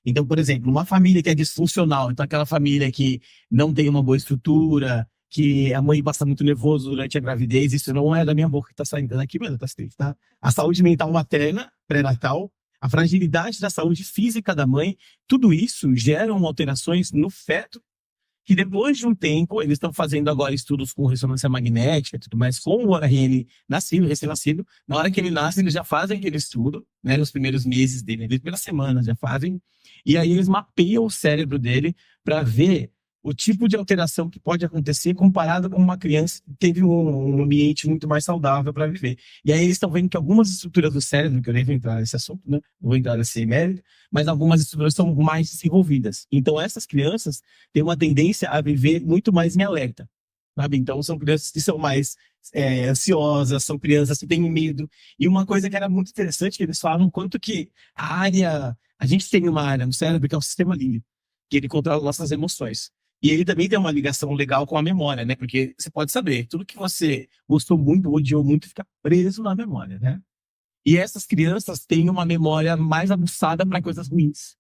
Então, por exemplo, uma família que é disfuncional, então aquela família que não tem uma boa estrutura, que a mãe passa muito nervoso durante a gravidez, isso não é da minha boca que está saindo daqui, mas tá escrito, tá? A saúde mental materna, pré-natal, a fragilidade da saúde física da mãe, tudo isso geram alterações no feto que depois de um tempo, eles estão fazendo agora estudos com ressonância magnética e tudo mais, com o RN nascido, recém-nascido. Na hora que ele nasce, eles já fazem aquele estudo, né, nos primeiros meses dele, ali, pelas semanas já fazem, e aí eles mapeiam o cérebro dele para ver o tipo de alteração que pode acontecer comparado com uma criança que teve um ambiente muito mais saudável para viver. E aí eles estão vendo que algumas estruturas do cérebro, que eu nem vou entrar nesse assunto, né, não vou entrar nesse mérito, mas algumas estruturas são mais desenvolvidas. Então essas crianças têm uma tendência a viver muito mais em alerta, sabe? Então são crianças que são mais ansiosas, são crianças que têm medo. E uma coisa que era muito interessante, que eles falam quanto que a gente tem uma área no cérebro que é o sistema límbico, que ele controla nossas emoções. E ele também tem uma ligação legal com a memória, né? Porque você pode saber, tudo que você gostou muito, odiou muito, fica preso na memória, né? E essas crianças têm uma memória mais aguçada para coisas ruins.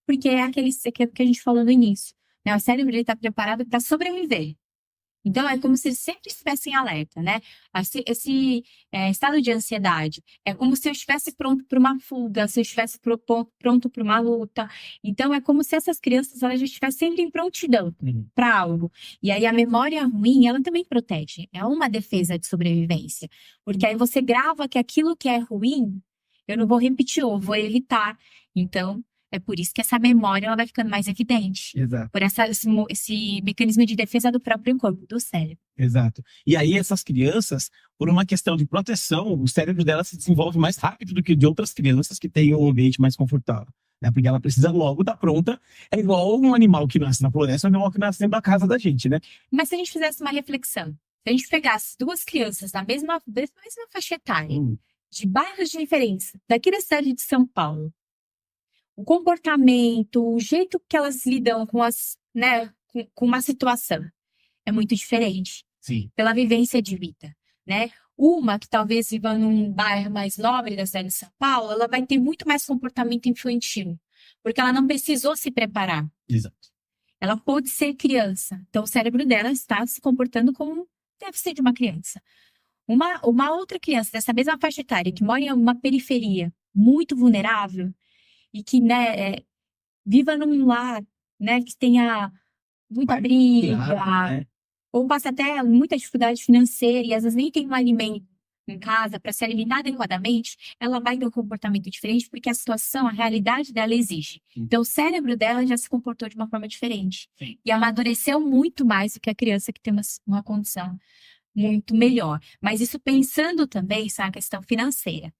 Porque é aquele que a gente falou no início, né? O cérebro está preparado para sobreviver. Então, é como se ele sempre estivesse em alerta, né? Esse estado de ansiedade é como se eu estivesse pronto para uma fuga, se eu estivesse pronto para uma luta. Então, é como se essas crianças elas já estivessem sempre em prontidão para algo. E aí, a memória ruim, ela também protege. É uma defesa de sobrevivência. Porque aí você grava que aquilo que é ruim, eu não vou repetir, eu vou evitar. Então, é por isso que essa memória ela vai ficando mais evidente. Exato. Por esse mecanismo de defesa do próprio corpo, do cérebro. Exato. E aí essas crianças, por uma questão de proteção, o cérebro delas se desenvolve mais rápido do que de outras crianças que têm um ambiente mais confortável, né? Porque ela precisa logo estar pronta. É igual um animal que nasce na floresta, um animal que nasce dentro da casa da gente, né? Mas se a gente fizesse uma reflexão, se a gente pegasse duas crianças da mesma faixa etária, de bairros diferentes, daqui da cidade de São Paulo, o comportamento, o jeito que elas lidam com com uma situação é muito diferente. Sim. Pela vivência de vida, né? Uma que talvez viva num bairro mais nobre da cidade de São Paulo, ela vai ter muito mais comportamento infantil, porque ela não precisou se preparar. Exato. Ela pôde ser criança, então o cérebro dela está se comportando como deve ser de uma criança. Uma outra criança dessa mesma faixa etária, que mora em uma periferia muito vulnerável, e que, viva num lar, né, que tenha muita briga, né? ou passa até muita dificuldade financeira e às vezes nem tem um alimento em casa para se alimentar adequadamente, ela vai ter um comportamento diferente porque a situação, a realidade dela exige. Então, o cérebro dela já se comportou de uma forma diferente. Sim. E amadureceu muito mais do que a criança que tem uma condição muito melhor. Mas isso pensando também, sabe, a questão financeira,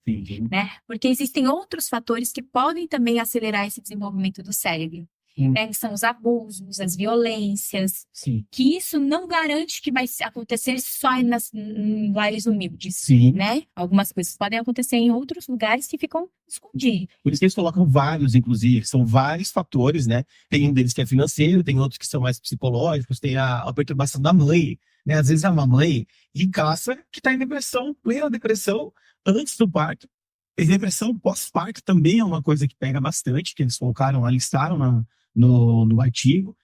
né? Porque existem outros fatores que podem também acelerar esse desenvolvimento do cérebro. Que são os abusos, as violências, que isso não garante que vai acontecer só em lares humildes, né? Algumas coisas podem acontecer em outros lugares que ficam escondidos. Por isso que eles colocam vários, inclusive, são vários fatores, né? Tem um deles que é financeiro, tem outros que são mais psicológicos, tem a perturbação da mãe, né? Às vezes é uma mãe ricaça que está em depressão, plena depressão, antes do parto. E depressão pós-parto também é uma coisa que pega bastante, que eles colocaram lá, listaram no artigo.